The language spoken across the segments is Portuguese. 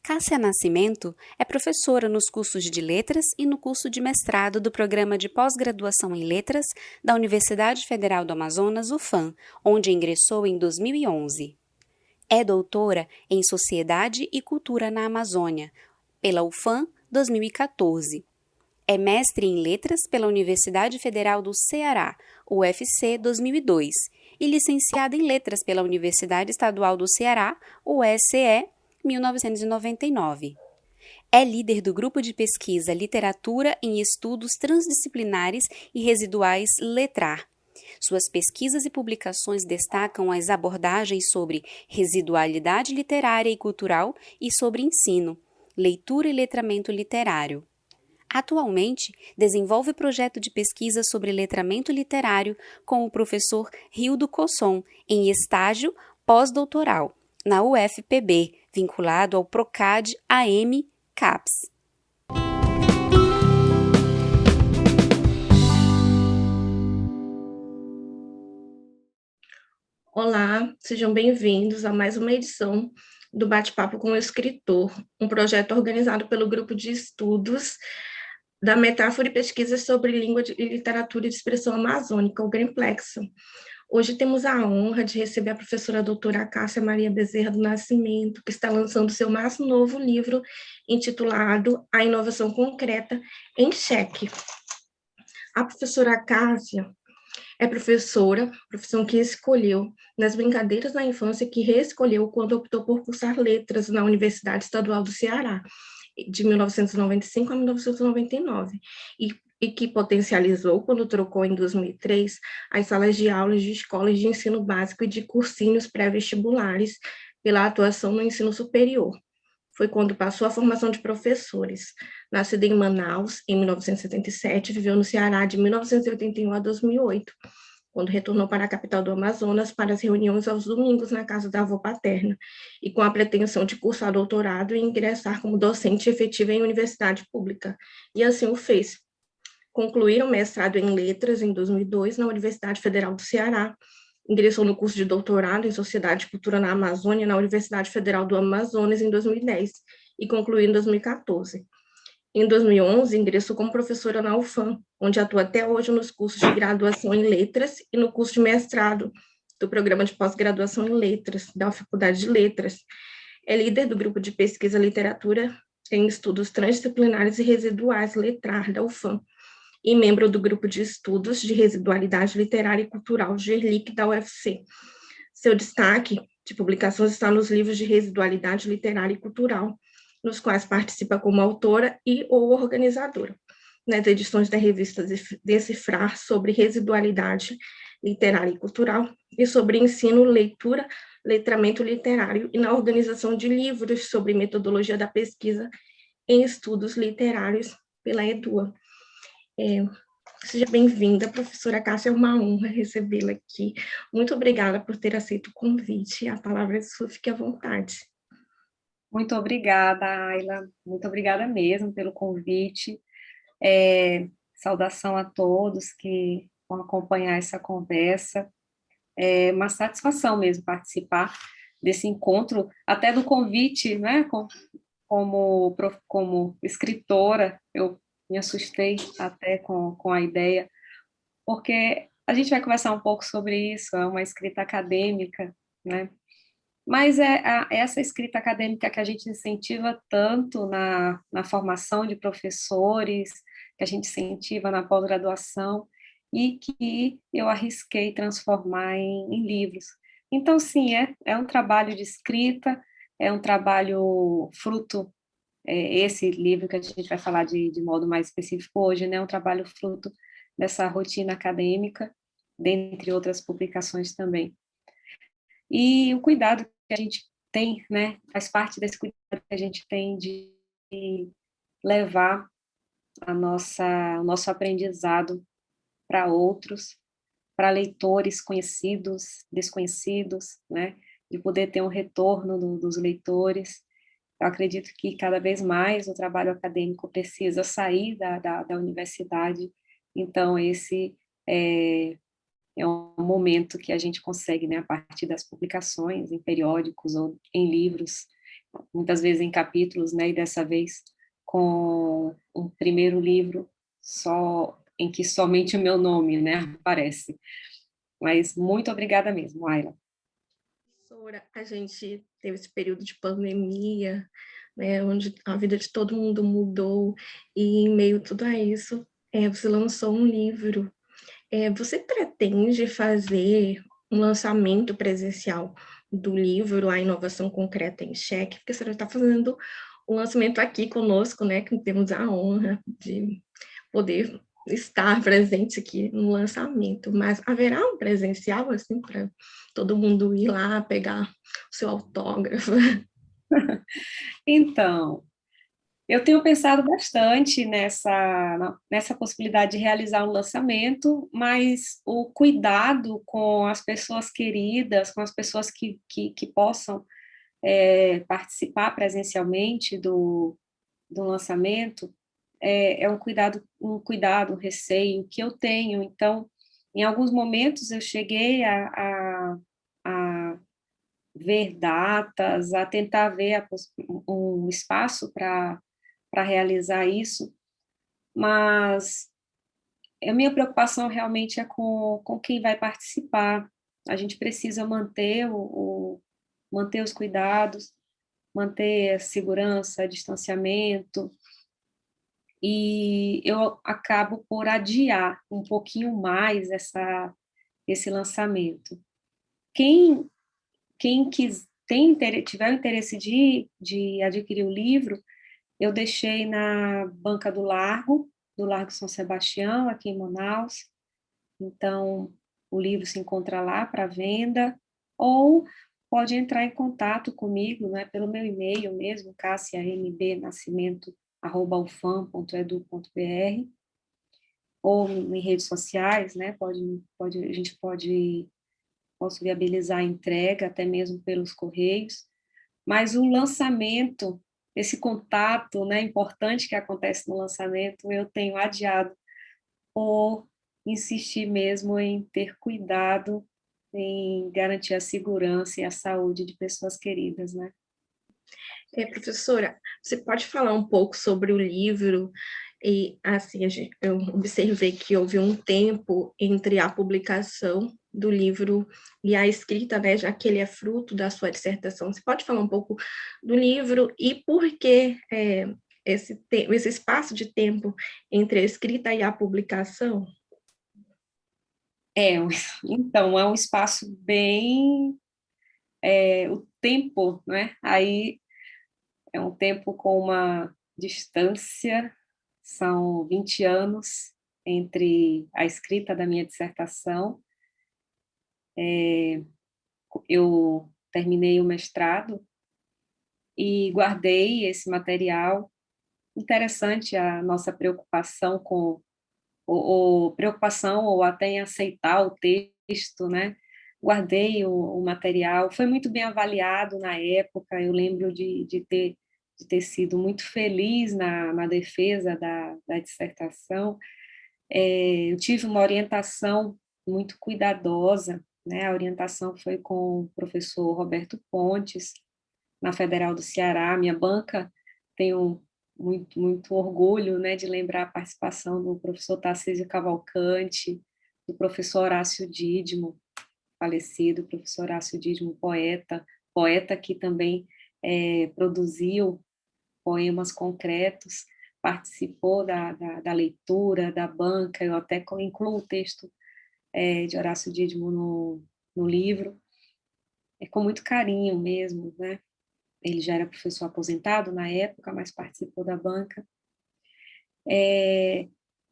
Cássia Nascimento é professora nos cursos de Letras e no curso de mestrado do Programa de Pós-Graduação em Letras da Universidade Federal do Amazonas, UFAM, onde ingressou em 2011. É doutora em Sociedade e Cultura na Amazônia, pela UFAM 2014. É mestre em Letras pela Universidade Federal do Ceará, UFC 2002, e licenciada em Letras pela Universidade Estadual do Ceará, UECE 1999. É líder do grupo de pesquisa Literatura em Estudos Transdisciplinares e Residuais Letrar. Suas pesquisas e publicações destacam as abordagens sobre residualidade literária e cultural e sobre ensino, leitura e letramento literário. Atualmente, desenvolve projeto de pesquisa sobre letramento literário com o professor Rildo Cosson, em estágio pós-doutoral, na UFPB, vinculado ao PROCAD AM CAPES. Olá, sejam bem-vindos a mais uma edição do Bate-Papo com o Escritor, um projeto organizado pelo Grupo de Estudos da Metáfora e Pesquisas sobre Língua e Literatura de Expressão Amazônica, o GRIMPLEX. Hoje temos a honra de receber a professora doutora Cássia Maria Bezerra do Nascimento, que está lançando seu mais novo livro, intitulado A Inovação Concreta em Xeque. A professora Cássia é professora, profissão que escolheu nas brincadeiras da infância, que reescolheu quando optou por cursar letras na Universidade Estadual do Ceará, de 1995 a 1999, e que potencializou quando trocou em 2003 as salas de aulas de escolas de ensino básico e de cursinhos pré-vestibulares pela atuação no ensino superior. Foi quando passou a formação de professores. Nascida em Manaus, em 1977, viveu no Ceará de 1981 a 2008, quando retornou para a capital do Amazonas para as reuniões aos domingos na casa da avó paterna, e com a pretensão de cursar doutorado e ingressar como docente efetiva em universidade pública. E assim o fez. Concluíram mestrado em Letras em 2002 na Universidade Federal do Ceará, ingressou no curso de doutorado em Sociedade e Cultura na Amazônia na Universidade Federal do Amazonas em 2010 e concluiu em 2014. Em 2011, ingressou como professora na UFAM, onde atua até hoje nos cursos de graduação em Letras e no curso de mestrado do Programa de Pós-Graduação em Letras, da Faculdade de Letras. É líder do grupo de pesquisa Literatura em Estudos Transdisciplinares e Residuais, LETRAR, da UFAM, e membro do Grupo de Estudos de Residualidade Literária e Cultural, GERLIC, da UFC. Seu destaque de publicações está nos livros de Residualidade Literária e Cultural, nos quais participa como autora e ou organizadora, nas edições da revista Decifrar sobre Residualidade Literária e Cultural e sobre ensino, leitura, letramento literário e na organização de livros sobre metodologia da pesquisa em estudos literários pela EDUA. Seja bem-vinda, professora Cássia, é uma honra recebê-la aqui. Muito obrigada por ter aceito o convite. A palavra é sua, fique à vontade. Muito obrigada, Ayla. Muito obrigada mesmo pelo convite. Saudação a todos que vão acompanhar essa conversa. É uma satisfação mesmo participar desse encontro, até do convite, né? Como escritora, eu me assustei até com a ideia, porque a gente vai conversar um pouco sobre isso, é uma escrita acadêmica, né? Mas é essa escrita acadêmica que a gente incentiva tanto na formação de professores, que a gente incentiva na pós-graduação, e que eu arrisquei transformar em livros. Então, sim, é um trabalho de escrita, é um trabalho fruto, esse livro que a gente vai falar de modo mais específico hoje, né, é um trabalho fruto dessa rotina acadêmica, dentre outras publicações também. E o cuidado que a gente tem, né, faz parte desse cuidado que a gente tem de levar o nosso aprendizado para outros, para leitores conhecidos, desconhecidos, né, de poder ter um retorno dos leitores. Eu acredito que cada vez mais o trabalho acadêmico precisa sair da universidade, então esse é um momento que a gente consegue, né, a partir das publicações em periódicos ou em livros, muitas vezes em capítulos, né, e dessa vez com um primeiro livro só em que somente o meu nome, né, aparece. Mas muito obrigada mesmo, Ayla. Professora, a gente teve esse período de pandemia, né, onde a vida de todo mundo mudou, e em meio a tudo a isso, você lançou um livro. Você pretende fazer um lançamento presencial do livro A Inovação Concreta em Xeque? Porque você está fazendo o lançamento aqui conosco, né, que temos a honra de poder estar presente aqui no lançamento, mas haverá um presencial, assim, para todo mundo ir lá pegar o seu autógrafo? Então, eu tenho pensado bastante nessa possibilidade de realizar um lançamento, mas o cuidado com as pessoas queridas, com as pessoas que possam participar presencialmente do lançamento, é um receio que eu tenho. Então, em alguns momentos eu cheguei a ver datas, a tentar ver um espaço para realizar isso, mas a minha preocupação realmente é com quem vai participar. A gente precisa manter os cuidados, manter a segurança, distanciamento, e eu acabo por adiar um pouquinho mais esse lançamento. Quem, tiver o interesse de adquirir o livro, eu deixei na banca do Largo São Sebastião, aqui em Manaus. Então, o livro se encontra lá para venda, ou pode entrar em contato comigo, né, pelo meu e-mail mesmo, cassiambnascimento@ufam.edu.br, ou em redes sociais, né, posso viabilizar a entrega, até mesmo pelos correios, mas o lançamento, esse contato, né, importante que acontece no lançamento, eu tenho adiado por insistir mesmo em ter cuidado, em garantir a segurança e a saúde de pessoas queridas, né? Professora, você pode falar um pouco sobre o livro? E, assim, eu observei que houve um tempo entre a publicação do livro e a escrita, né, já que ele é fruto da sua dissertação. Você pode falar um pouco do livro e por que esse espaço de tempo entre a escrita e a publicação? É, então, é um espaço bem... o tempo, né? Aí é um tempo com uma distância, são 20 anos entre a escrita da minha dissertação. Eu terminei o mestrado e guardei esse material. Interessante a nossa preocupação ou até em aceitar o texto, né? Guardei o material, foi muito bem avaliado na época. Eu lembro de ter sido muito feliz na defesa da dissertação. Eu tive uma orientação muito cuidadosa, né? A orientação foi com o professor Roberto Pontes, na Federal do Ceará. Minha banca tem muito orgulho, né, de lembrar a participação do professor Tarcísio Cavalcante, do professor Horácio Dídimo, falecido, professor Horácio Dídimo, poeta que também produziu poemas concretos, participou da leitura, da banca. Eu até incluo o texto de Horácio Dídimo no livro, com muito carinho mesmo, né? Ele já era professor aposentado na época, mas participou da banca.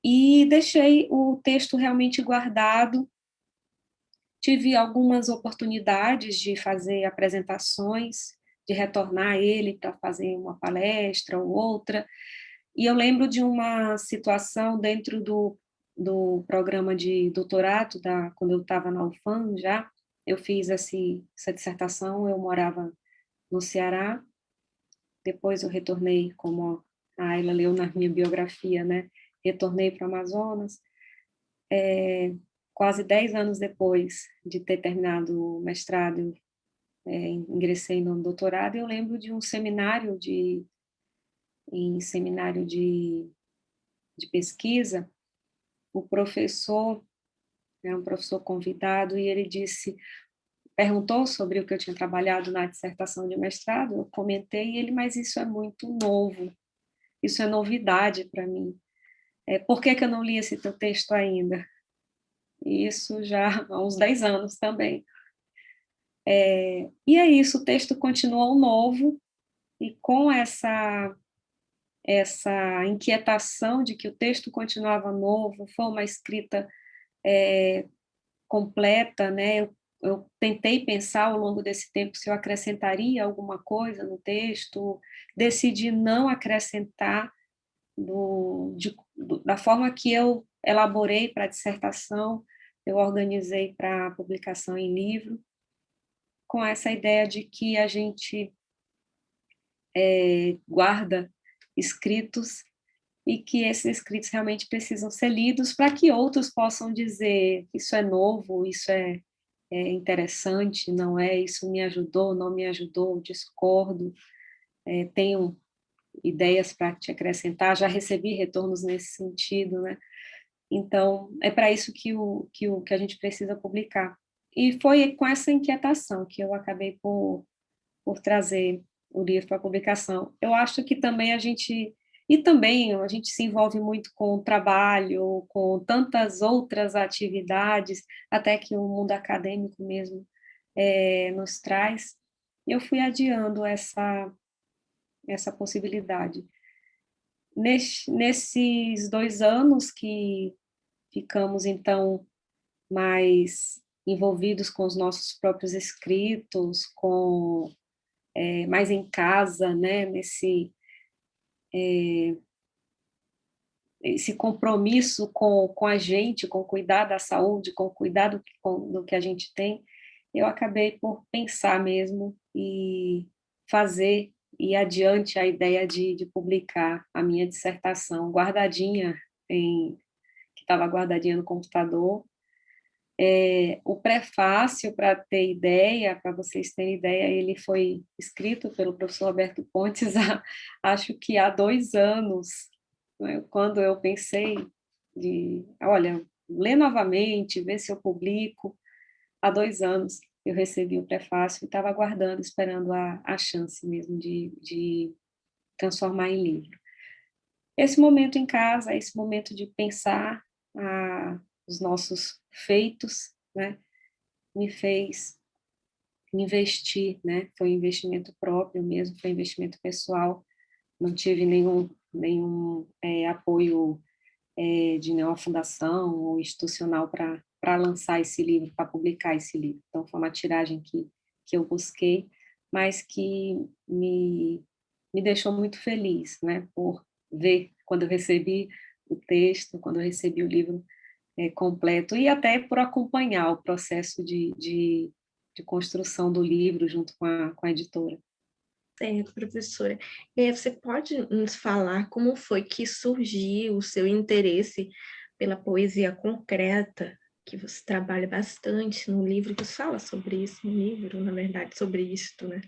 E deixei o texto realmente guardado. Tive algumas oportunidades de fazer apresentações, de retornar a ele para fazer uma palestra ou outra. E eu lembro de uma situação dentro do programa de doutorado, quando eu estava na UFAM já, eu fiz essa dissertação, eu morava no Ceará. Depois eu retornei, como a Ayla leu na minha biografia, né? Retornei para o Amazonas. Quase 10 anos depois de ter terminado o mestrado, ingressei no doutorado, eu lembro de um seminário de pesquisa, o professor, um professor convidado, e ele perguntou sobre o que eu tinha trabalhado na dissertação de mestrado, eu comentei, e ele, mas isso é muito novo, isso é novidade para mim. Por que eu não li esse teu texto ainda? E isso já há uns 10 anos também. E é isso, o texto continuou novo, e com essa inquietação de que o texto continuava novo, foi uma escrita completa, né? Eu tentei pensar ao longo desse tempo se eu acrescentaria alguma coisa no texto, decidi não acrescentar da forma que eu elaborei para a dissertação, eu organizei para a publicação em livro, com essa ideia de que a gente guarda escritos e que esses escritos realmente precisam ser lidos para que outros possam dizer isso é novo, isso é interessante, não é, isso me ajudou, não me ajudou, discordo, tenho ideias para te acrescentar, já recebi retornos nesse sentido, né? Então, é para isso que a gente precisa publicar. E foi com essa inquietação que eu acabei por trazer o livro para publicação. Eu acho que também a gente se envolve muito com o trabalho, com tantas outras atividades, até que o mundo acadêmico mesmo nos traz. Eu fui adiando essa possibilidade. Nesses 2 anos que ficamos, então, mais envolvidos com os nossos próprios escritos, mais em casa, né, esse compromisso com a gente, com cuidar da saúde, com cuidar do que a gente tem, eu acabei por pensar mesmo e fazer e adiante a ideia de publicar a minha dissertação guardadinha, que estava guardadinha no computador. O prefácio, para ter ideia, para vocês terem ideia, ele foi escrito pelo professor Alberto Pontes, acho que há 2 anos, né, quando eu pensei olha, ler novamente, ver se eu publico, há 2 anos eu recebi o prefácio e estava aguardando, esperando a chance mesmo de transformar em livro. Esse momento em casa, esse momento de pensar os nossos feitos, né, me fez investir, né, foi um investimento próprio mesmo, foi um investimento pessoal, não tive nenhum apoio de nenhuma fundação ou institucional para lançar esse livro, para publicar esse livro. Então, foi uma tiragem que eu busquei, mas que me deixou muito feliz, né, por ver quando eu recebi o texto, quando eu recebi o livro completo, e até por acompanhar o processo de construção do livro junto com a editora. Certo, professora. E aí, você pode nos falar como foi que surgiu o seu interesse pela poesia concreta, que você trabalha bastante no livro, que fala sobre isso, no livro, na verdade, sobre isto, né?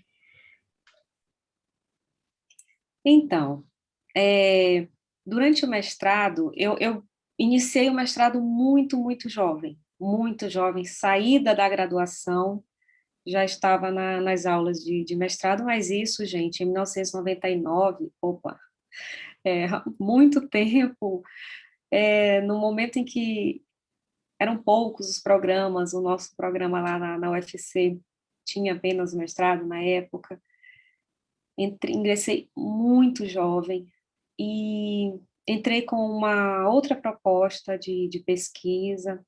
Então, durante o mestrado, eu iniciei o mestrado muito jovem, saída da graduação, já estava nas aulas de mestrado, mas isso, gente, em 1999, opa, há muito tempo, no momento em que eram poucos os programas, o nosso programa lá na UFC tinha apenas mestrado na época, ingressei muito jovem e entrei com uma outra proposta de pesquisa,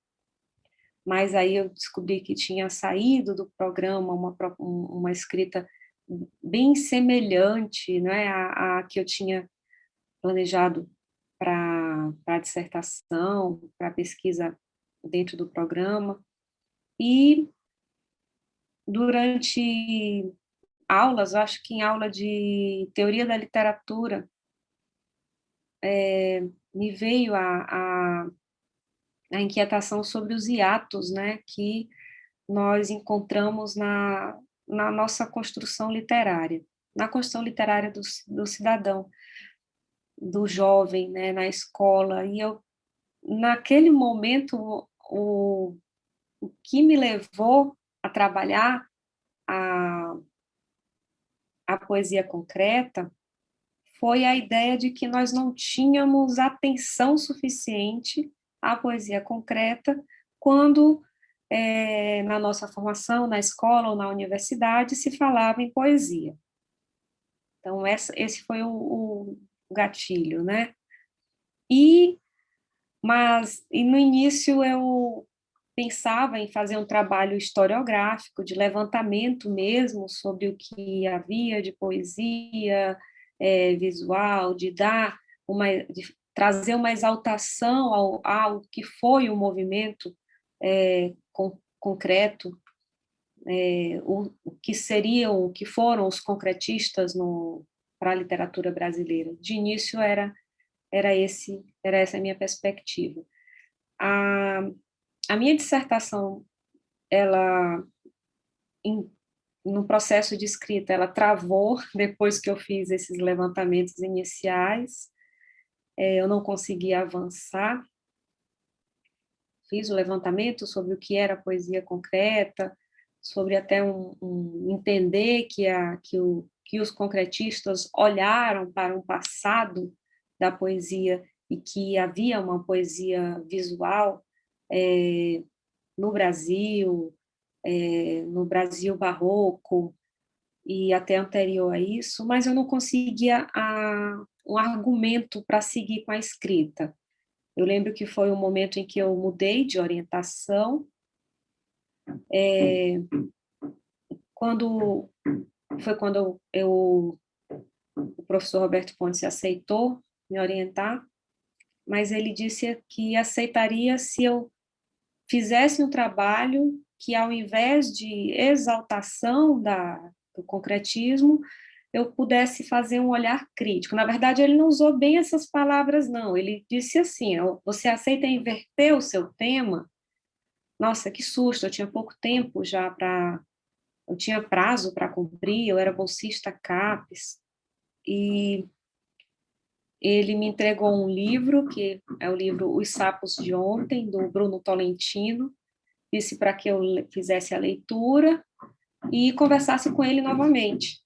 mas aí eu descobri que tinha saído do programa uma escrita bem semelhante, né, à que eu tinha planejado para a dissertação, para a pesquisa dentro do programa. E durante aulas, eu acho que em aula de teoria da literatura, me veio a inquietação sobre os hiatos, né, que nós encontramos na nossa construção literária, na construção literária do cidadão, do jovem, né, na escola. E eu, naquele momento, o que me levou a trabalhar a, a poesia concreta foi a ideia de que nós não tínhamos atenção suficiente à poesia concreta quando, na nossa formação, na escola ou na universidade, se falava em poesia. Então, esse foi o gatilho, né? E no início eu pensava em fazer um trabalho historiográfico, de levantamento mesmo, sobre o que havia de poesia visual, de trazer uma exaltação ao que foi o movimento concreto, o que foram os concretistas para a literatura brasileira. De início era essa a minha perspectiva. A minha dissertação, no processo de escrita, ela travou depois que eu fiz esses levantamentos iniciais. Eu não conseguia avançar. Fiz o levantamento sobre o que era poesia concreta, sobre até entender que os concretistas olharam para um passado da poesia e que havia uma poesia visual no Brasil barroco e até anterior a isso, mas eu não conseguia um argumento para seguir com a escrita. Eu lembro que foi um momento em que eu mudei de orientação, quando o professor Roberto Pontes aceitou me orientar, mas ele disse que aceitaria se eu fizesse um trabalho que, ao invés de exaltação do concretismo, eu pudesse fazer um olhar crítico. Na verdade, ele não usou bem essas palavras, não. Ele disse assim: você aceita inverter o seu tema? Nossa, que susto, eu tinha pouco tempo já eu tinha prazo para cumprir, eu era bolsista CAPES, e ele me entregou um livro, que é o livro Os Sapos de Ontem, do Bruno Tolentino, disse para que eu fizesse a leitura e conversasse com ele novamente.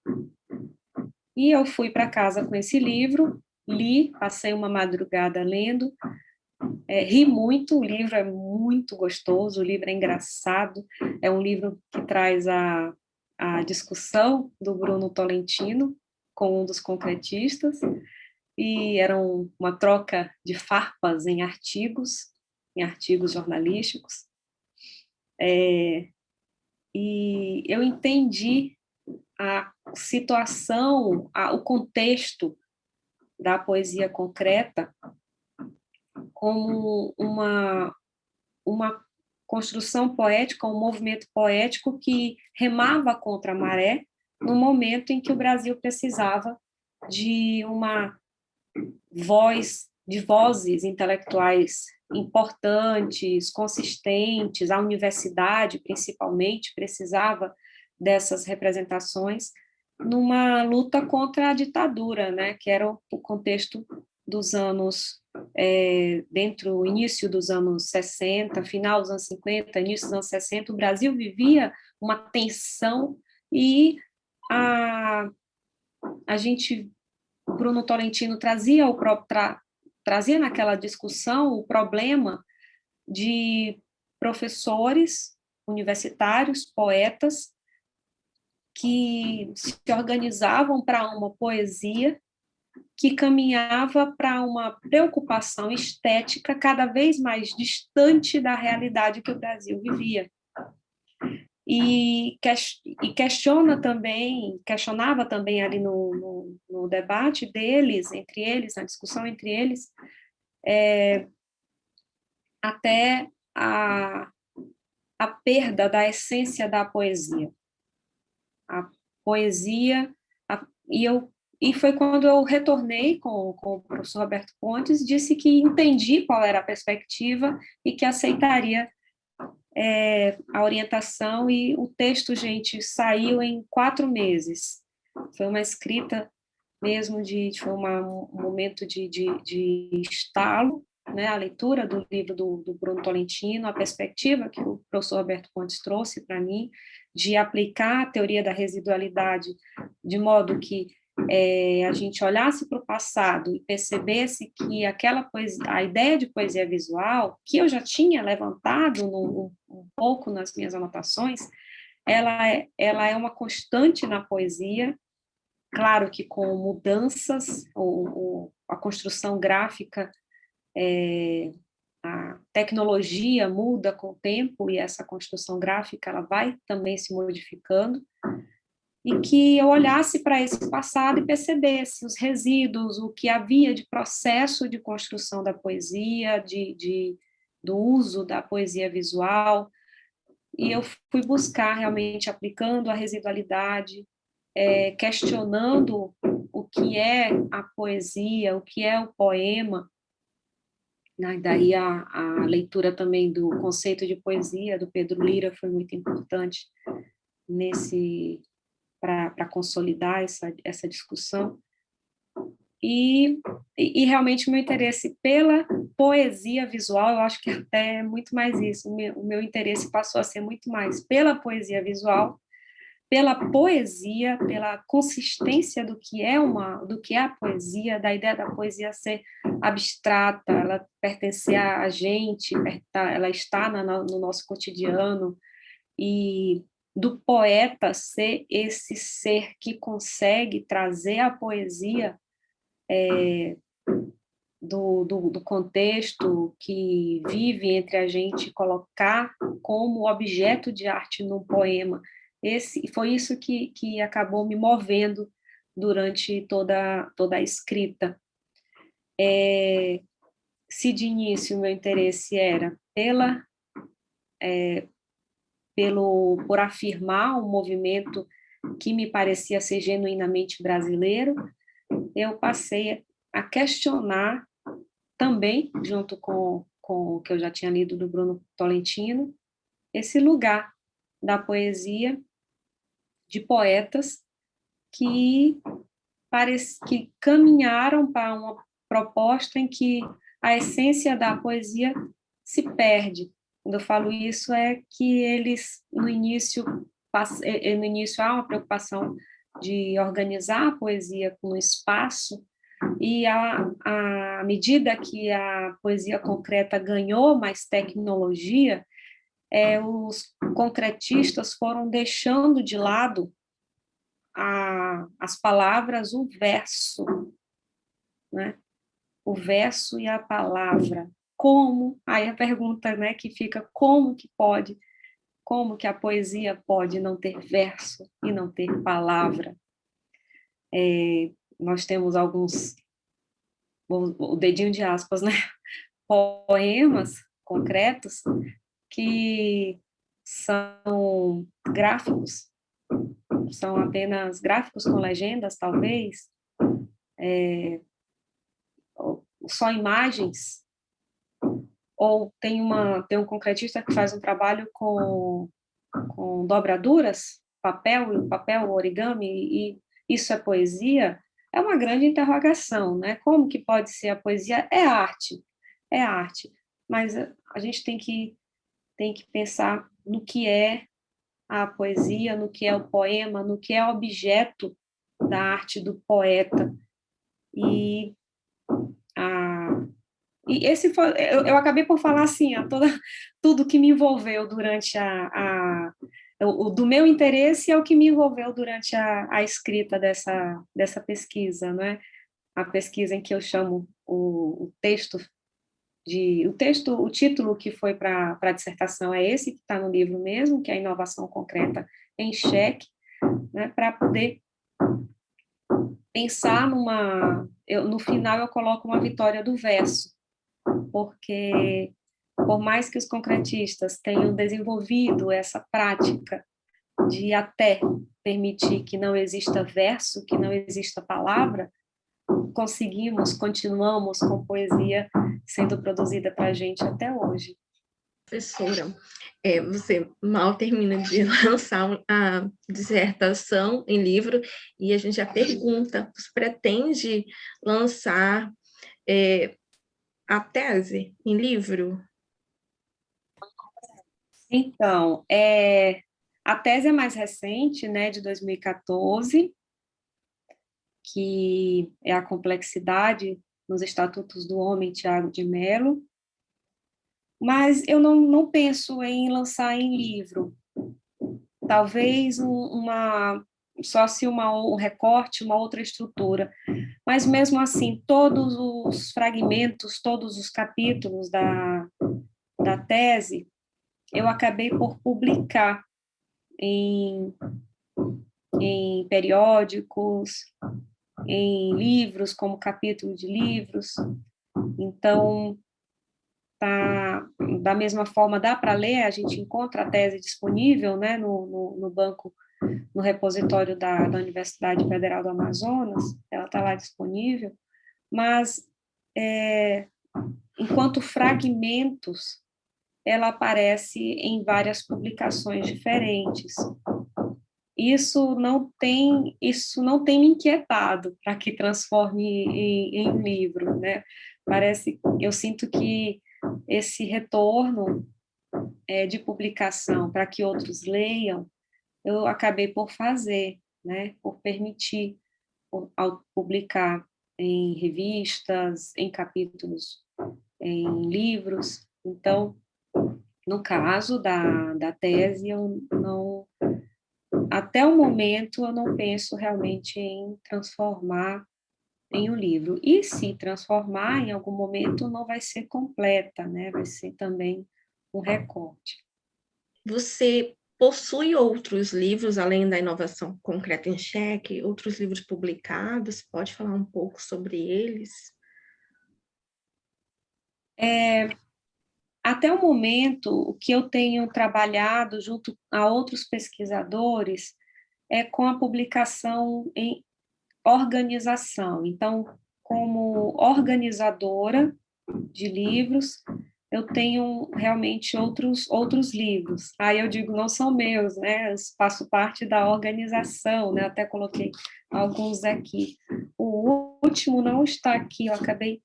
E eu fui para casa com esse livro, li, passei uma madrugada lendo, ri muito, o livro é muito gostoso, o livro é engraçado, é um livro que traz a discussão do Bruno Tolentino com um dos concretistas, e era uma troca de farpas em artigos jornalísticos, e eu entendi a situação, o contexto da poesia concreta como uma construção poética, um movimento poético que remava contra a maré no momento em que o Brasil precisava de vozes intelectuais importantes, consistentes. A universidade, principalmente, precisava dessas representações numa luta contra a ditadura, né, que era o contexto dos anos, início dos anos 60, final dos anos 50, início dos anos 60, o Brasil vivia uma tensão e o Bruno Tolentino trazia naquela discussão o problema de professores universitários, poetas, que se organizavam para uma poesia que caminhava para uma preocupação estética cada vez mais distante da realidade que o Brasil vivia. E questionava também ali no debate entre eles, na discussão entre eles, até a perda da essência da poesia. A poesia, e foi quando eu retornei com o professor Roberto Pontes, disse que entendi qual era a perspectiva e que aceitaria a orientação, e o texto, gente, saiu em 4 meses. Foi uma escrita mesmo foi um momento de estalo, né, a leitura do livro do Bruno Tolentino, a perspectiva que o professor Roberto Pontes trouxe para mim, de aplicar a teoria da residualidade de modo que a gente olhasse para o passado e percebesse que aquela poesia, a ideia de poesia visual, que eu já tinha levantado um pouco nas minhas anotações, ela é uma constante na poesia, claro que com mudanças, a construção gráfica, a tecnologia muda com o tempo, e essa construção gráfica ela vai também se modificando, e que eu olhasse para esse passado e percebesse os resíduos, o que havia de processo de construção da poesia, do uso da poesia visual, e eu fui buscar realmente aplicando a residualidade, questionando o que é a poesia, o que é o poema, né? Daí a leitura também do conceito de poesia do Pedro Lira foi muito importante para consolidar essa discussão, e realmente o meu interesse pela poesia visual, eu acho que até é muito mais isso, o meu interesse passou a ser muito mais pela poesia visual, pela poesia, pela consistência do que é a poesia, da ideia da poesia ser abstrata, ela pertencer a gente, ela está no nosso cotidiano, e do poeta ser esse ser que consegue trazer a poesia do contexto que vive entre a gente, colocar como objeto de arte num poema. Foi isso que acabou me movendo durante toda a escrita. Se de início o meu interesse era por afirmar um movimento que me parecia ser genuinamente brasileiro, eu passei a questionar também, junto com o que eu já tinha lido do Bruno Tolentino, esse lugar da poesia, de poetas que caminharam para uma proposta em que a essência da poesia se perde. Quando eu falo isso, é que eles, no início há uma preocupação de organizar a poesia com espaço, e à medida que a poesia concreta ganhou mais tecnologia, os concretistas foram deixando de lado as palavras, o verso, né? O verso e a palavra. Aí a pergunta, né, que fica, como que a poesia pode não ter verso e não ter palavra? Nós temos alguns, o dedinho de aspas, né, poemas concretos que são gráficos, são apenas gráficos com legendas, talvez, só imagens, ou tem um concretista que faz um trabalho com dobraduras, papel, origami, e isso é poesia? É uma grande interrogação, né? Como que pode ser a poesia? É arte, mas a gente tem que pensar no que é a poesia, no que é o poema, no que é objeto da arte do poeta. E esse foi, eu acabei por falar assim, tudo que me envolveu durante do meu interesse é o que me envolveu durante a escrita dessa pesquisa, né? A pesquisa em que eu chamo o título que foi para a dissertação é esse que está no livro mesmo, que é a inovação concreta em xeque, né? Para poder pensar no final eu coloco uma vitória do verso, porque por mais que os concretistas tenham desenvolvido essa prática de até permitir que não exista verso, que não exista palavra, continuamos com poesia sendo produzida para a gente até hoje. Professora, você mal termina de lançar a dissertação em livro e a gente já pergunta, você pretende lançar a tese em livro? Então, a tese é mais recente, né, de 2014, que é a complexidade nos Estatutos do Homem, Tiago de Mello, mas eu não penso em lançar em livro. Talvez só se um recorte, uma outra estrutura. Mas, mesmo assim, todos os fragmentos, todos os capítulos da tese, eu acabei por publicar em, em periódicos, em livros, como capítulo de livros. Então, da mesma forma, dá para ler, a gente encontra a tese disponível, né, no banco, no repositório da Universidade Federal do Amazonas, ela está lá disponível, mas, enquanto fragmentos, ela aparece em várias publicações diferentes. Isso não tem me inquietado para que transforme em livro, né? Eu sinto que esse retorno de publicação para que outros leiam, eu acabei por fazer, né? Por permitir, ao publicar em revistas, em capítulos, em livros. Então, no caso da tese, até o momento, eu não penso realmente em transformar em um livro. E se transformar, em algum momento, não vai ser completa, né? Vai ser também um recorte. Você possui outros livros, além da Inovação Concreta em Xeque, outros livros publicados? Pode falar um pouco sobre eles? Até o momento, o que eu tenho trabalhado junto a outros pesquisadores é com a publicação em organização. Então, como organizadora de livros, eu tenho realmente outros livros. Aí eu digo, não são meus, né? Eu faço parte da organização, né? Até coloquei alguns aqui. O último não está aqui, eu acabei,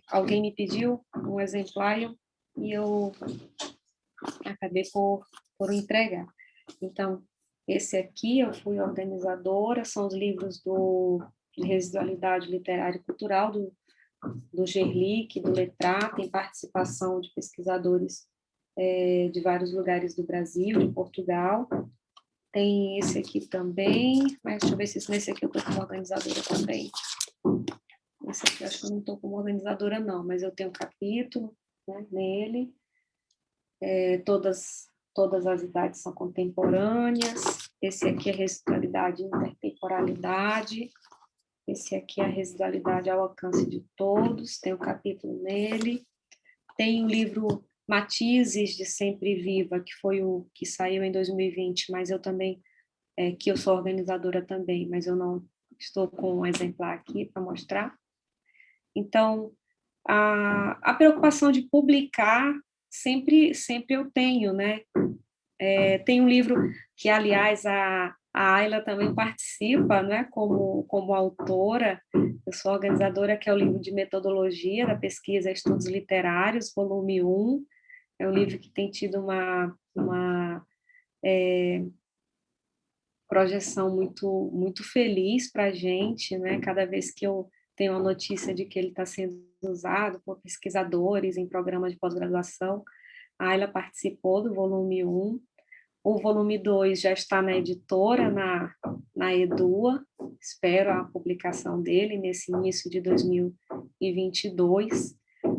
alguém me pediu um exemplar e eu acabei por entregar. Então, esse aqui eu fui organizadora, são os livros de residualidade literária e cultural do Gerlic, do Letrar, tem participação de pesquisadores de vários lugares do Brasil, de Portugal. Tem esse aqui também, mas deixa eu ver se nesse aqui eu estou como organizadora também. Esse aqui eu acho que eu não estou como organizadora, não, mas eu tenho um capítulo, né, nele. Todas as idades são contemporâneas. Esse aqui é residualidade e intertemporalidade. Esse aqui é a residualidade ao alcance de todos, tem um capítulo nele. Tem o livro Matizes de Sempre Viva, que foi o que saiu em 2020, mas eu também, que eu sou organizadora também, mas eu não estou com um exemplar aqui para mostrar. Então, a preocupação de publicar sempre eu tenho, né? Tem um livro que, aliás, a Ayla também participa, né, como autora. Eu sou organizadora, que é o livro de metodologia da pesquisa e estudos literários, volume 1. É um livro que tem tido uma projeção muito feliz para a gente, né? Cada vez que eu tenho a notícia de que ele está sendo usado por pesquisadores em programas de pós-graduação, a Ayla participou do volume 1. O volume 2 já está na editora, na Edua, espero a publicação dele nesse início de 2022,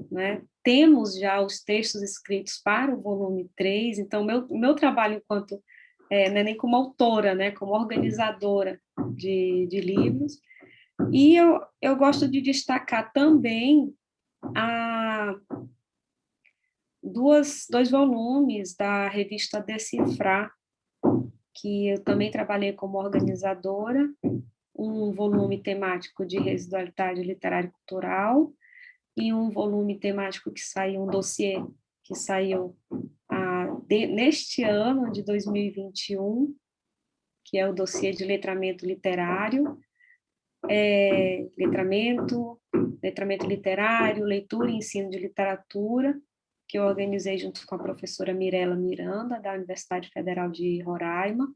né? Temos já os textos escritos para o volume 3, então meu trabalho enquanto, não é nem como autora, né, como organizadora de livros, e eu gosto de destacar também a dois volumes da revista Decifrar, que eu também trabalhei como organizadora, um volume temático de residualidade literária e cultural, e um volume temático que saiu, um dossiê que saiu neste ano de 2021, que é o dossiê de letramento literário, letramento literário, leitura e ensino de literatura, que eu organizei junto com a professora Mirela Miranda, da Universidade Federal de Roraima,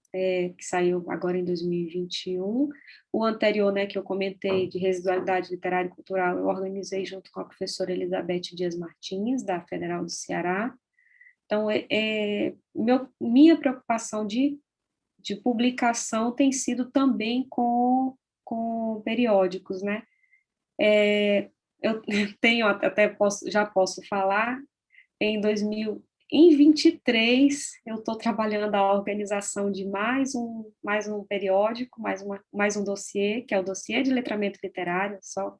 que saiu agora em 2021. O anterior, né, que eu comentei, de residualidade literária e cultural, eu organizei junto com a professora Elizabeth Dias Martins, da Federal do Ceará. Então, minha preocupação de publicação tem sido também com periódicos, né? Eu tenho, já posso falar, em 2023, eu estou trabalhando a organização de mais um periódico, mais um dossiê, que é o dossiê de letramento literário, só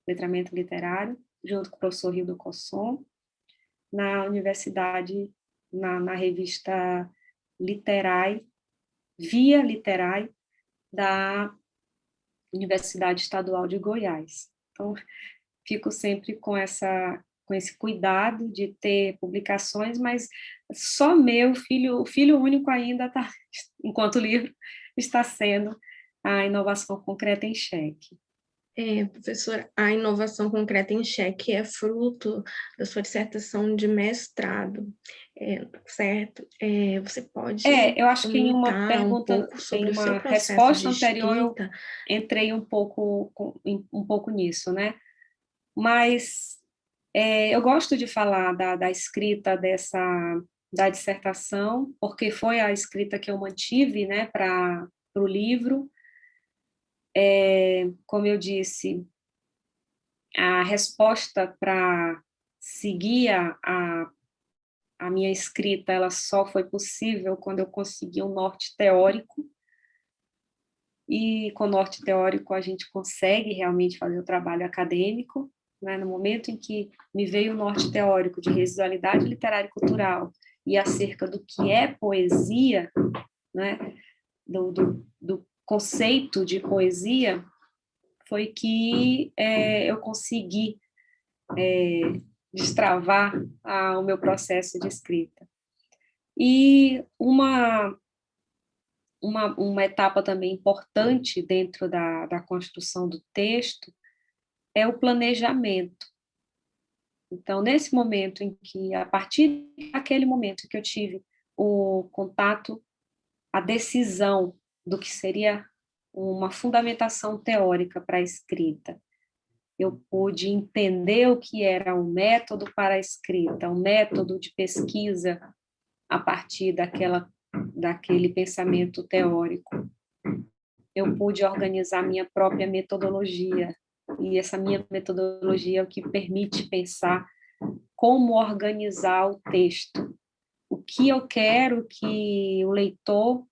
letramento literário, junto com o professor Rildo Cosson, na universidade, na revista Literai, Via Literai, da Universidade Estadual de Goiás. Então, fico sempre com esse cuidado de ter publicações, mas só o filho único ainda está, enquanto o livro está sendo a inovação concreta em xeque. Professora, a inovação concreta em xeque é fruto da sua dissertação de mestrado, certo? Você pode eu acho que em uma pergunta, um pouco sobre em o seu uma processo resposta de anterior, eu escrita? entrei um pouco nisso, né? Mas eu gosto de falar da escrita da dissertação, porque foi a escrita que eu mantive, né, para o livro. Como eu disse, a resposta para seguir a minha escrita, ela só foi possível quando eu consegui um norte teórico, e com o norte teórico a gente consegue realmente fazer o trabalho acadêmico, né? No momento em que me veio o norte teórico de residualidade literária e cultural e acerca do que é poesia, né? do conceito de poesia, foi que eu consegui destravar o meu processo de escrita. E uma etapa também importante dentro da construção do texto é o planejamento. Então, nesse momento em que, a partir daquele momento que eu tive o contato, a decisão do que seria uma fundamentação teórica para a escrita, eu pude entender o que era o método para a escrita, o método de pesquisa a partir daquele pensamento teórico. Eu pude organizar minha própria metodologia, e essa minha metodologia é o que permite pensar como organizar o texto, o que eu quero que o leitor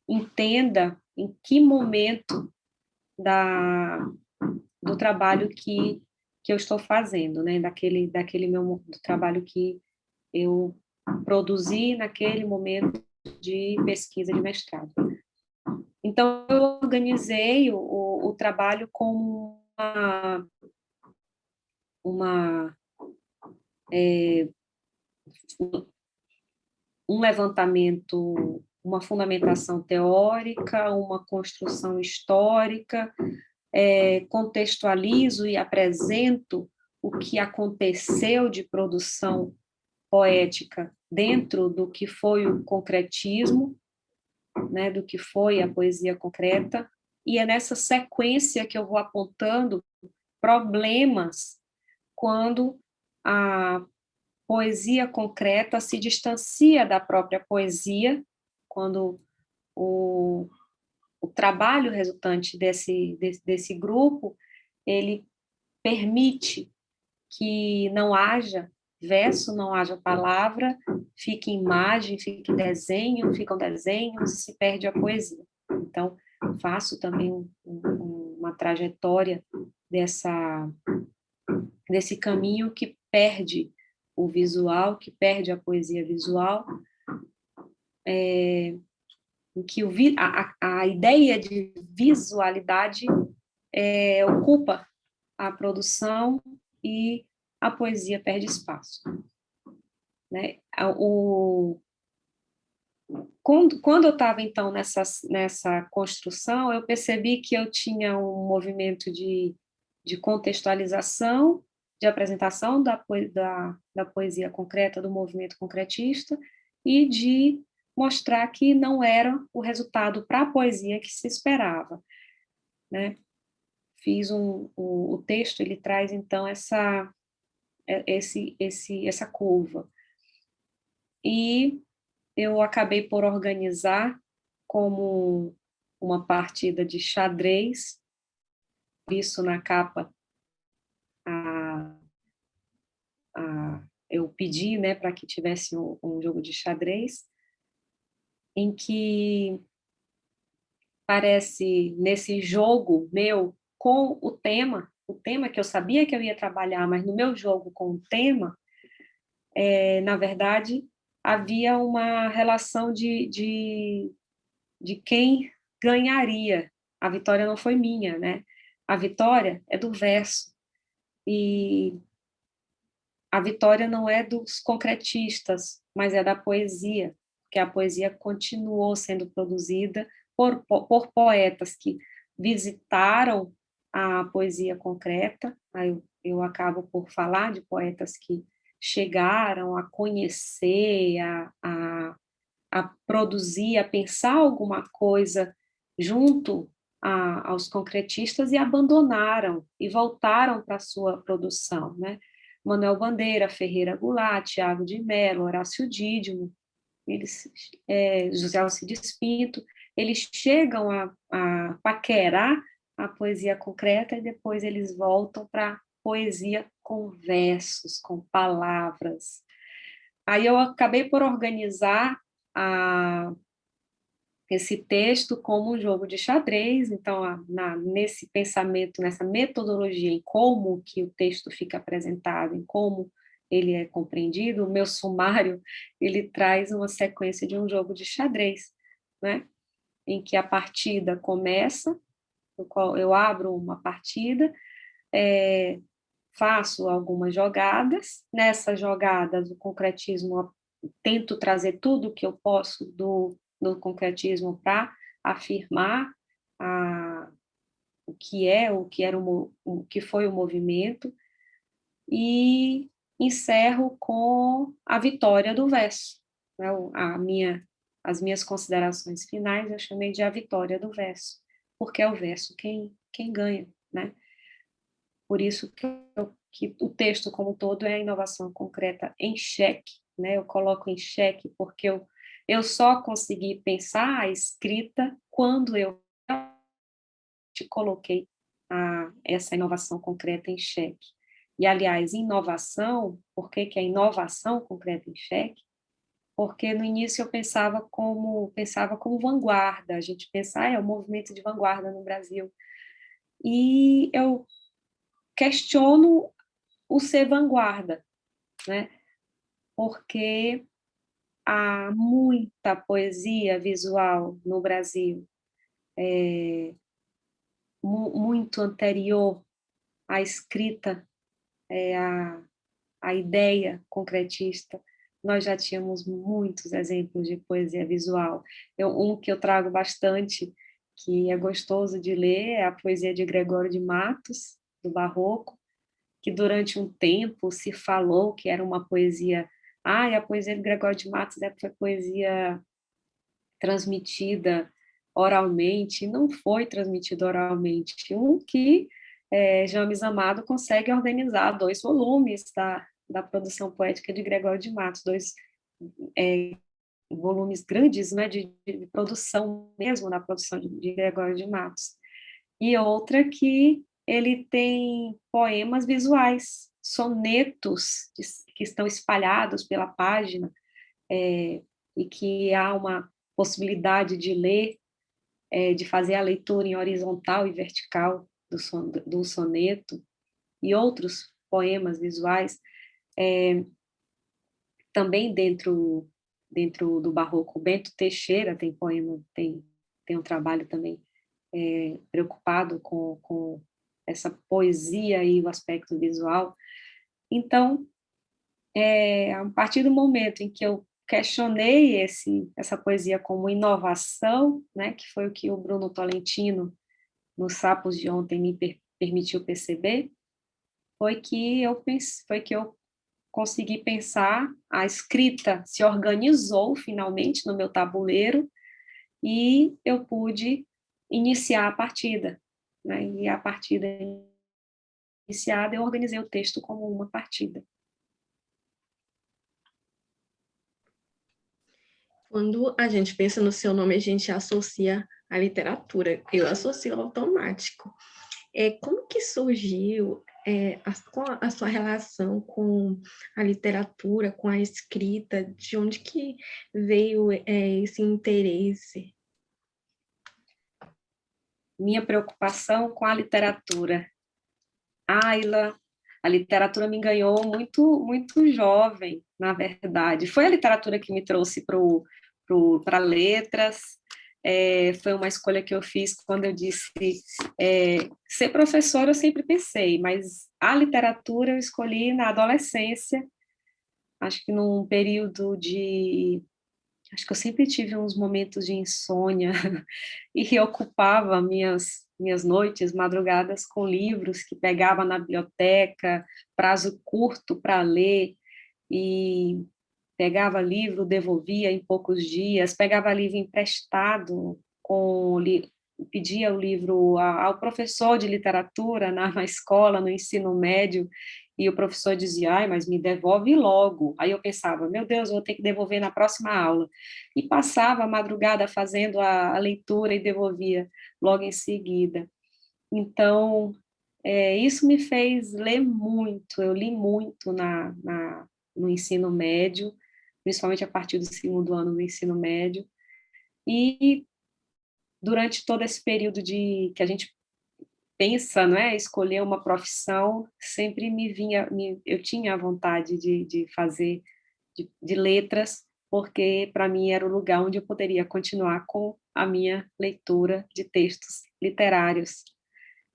entenda em que momento do trabalho que eu estou fazendo, né? daquele meu do trabalho que eu produzi naquele momento de pesquisa de mestrado. Então, eu organizei o trabalho como um levantamento, uma fundamentação teórica, uma construção histórica, contextualizo e apresento o que aconteceu de produção poética dentro do que foi o concretismo, né, do que foi a poesia concreta, e é nessa sequência que eu vou apontando problemas quando a poesia concreta se distancia da própria poesia, quando o trabalho resultante desse grupo, ele permite que não haja verso, não haja palavra, fique imagem, fique desenho, ficam desenhos e se perde a poesia. Então, faço também uma trajetória desse caminho que perde o visual, que perde a poesia visual, em que a ideia de visualidade ocupa a produção e a poesia perde espaço, né? Quando eu estava, então, nessa construção, eu percebi que eu tinha um movimento de contextualização, de apresentação da poesia concreta, do movimento concretista, e de mostrar que não era o resultado para a poesia que se esperava, né? Fiz o texto, ele traz, então, essa curva. E eu acabei por organizar como uma partida de xadrez, isso na capa, eu pedi, né, para que tivesse um jogo de xadrez, em que parece, nesse jogo meu, com o tema que eu sabia que eu ia trabalhar, mas no meu jogo com o tema, na verdade, havia uma relação de quem ganharia. A vitória não foi minha, né? A vitória é do verso. E a vitória não é dos concretistas, mas é da poesia, porque a poesia continuou sendo produzida por poetas que visitaram a poesia concreta. Aí eu acabo por falar de poetas que chegaram a conhecer, a produzir, a pensar alguma coisa junto aos concretistas e abandonaram e voltaram para a sua produção, né? Manuel Bandeira, Ferreira Goulart, Tiago de Mello, Horácio Dídimo, eles, José Alcides Pinto, eles chegam a paquerar a poesia concreta e depois eles voltam para a poesia com versos, com palavras. Aí eu acabei por organizar esse texto como um jogo de xadrez, então, nesse pensamento, nessa metodologia, em como que o texto fica apresentado, em como ele é compreendido, o meu sumário, ele traz uma sequência de um jogo de xadrez, né? Em que a partida começa, no qual eu abro uma partida, faço algumas jogadas, nessas jogadas o concretismo, tento trazer tudo que eu posso do concretismo para afirmar o que foi o movimento, e encerro com a vitória do verso, né? As minhas considerações finais eu chamei de a vitória do verso, porque é o verso quem ganha, né? Por isso que o texto como um todo é a inovação concreta em xeque, né? Eu coloco em xeque porque eu só consegui pensar a escrita quando eu te coloquei essa inovação concreta em xeque. E, aliás, inovação, por que é inovação concreta em xeque? Porque no início eu pensava como vanguarda, a gente pensa, é um movimento de vanguarda no Brasil. E eu questiono o ser vanguarda, né? Porque há muita poesia visual no Brasil, muito anterior à escrita, à ideia concretista. Nós já tínhamos muitos exemplos de poesia visual. Um que eu trago bastante, que é gostoso de ler, é a poesia de Gregório de Matos, do Barroco, que durante um tempo se falou que era uma poesia... a poesia de Gregório de Matos foi poesia transmitida oralmente. Não foi transmitida oralmente. Que James Amado consegue organizar 2 volumes da produção poética de Gregório de Matos, 2 volumes grandes, né, de produção mesmo, na produção de Gregório de Matos. E outra que ele tem poemas visuais, sonetos que estão espalhados pela página, e que há uma possibilidade de ler, de fazer a leitura em horizontal e vertical do soneto, e outros poemas visuais, também dentro do Barroco. Bento Teixeira tem poema, tem um trabalho também preocupado com essa poesia e o aspecto visual. Então, a partir do momento em que eu questionei essa poesia como inovação, né, que foi o que o Bruno Tolentino, nos Sapos de Ontem, me permitiu perceber, foi que eu consegui pensar, a escrita se organizou finalmente no meu tabuleiro e eu pude iniciar a partida, né? E a partida iniciada, eu organizei o texto como uma partida. Quando a gente pensa no seu nome, a gente associa a literatura. Eu associo automático. Como que surgiu a sua relação com a literatura, com a escrita? De onde que veio esse interesse? Minha preocupação com a literatura. Ayla, a literatura me ganhou muito, muito jovem, na verdade. Foi a literatura que me trouxe para letras. Foi uma escolha que eu fiz quando eu disse ser professora, eu sempre pensei, mas a literatura eu escolhi na adolescência, acho que num período de... Acho que eu sempre tive uns momentos de insônia e ocupava minhas noites, madrugadas com livros que pegava na biblioteca, prazo curto para ler, e pegava livro, devolvia em poucos dias, pegava livro emprestado, pedia o livro ao professor de literatura na escola, no ensino médio, e o professor dizia, ai, mas me devolve logo. Aí eu pensava, meu Deus, vou ter que devolver na próxima aula. E passava a madrugada fazendo a leitura e devolvia logo em seguida. Então, isso me fez ler muito, eu li muito no ensino médio, principalmente a partir do segundo ano do ensino médio, e durante todo esse período que a gente pensa, não é, escolher uma profissão, sempre eu tinha a vontade de fazer de letras, porque para mim era o lugar onde eu poderia continuar com a minha leitura de textos literários,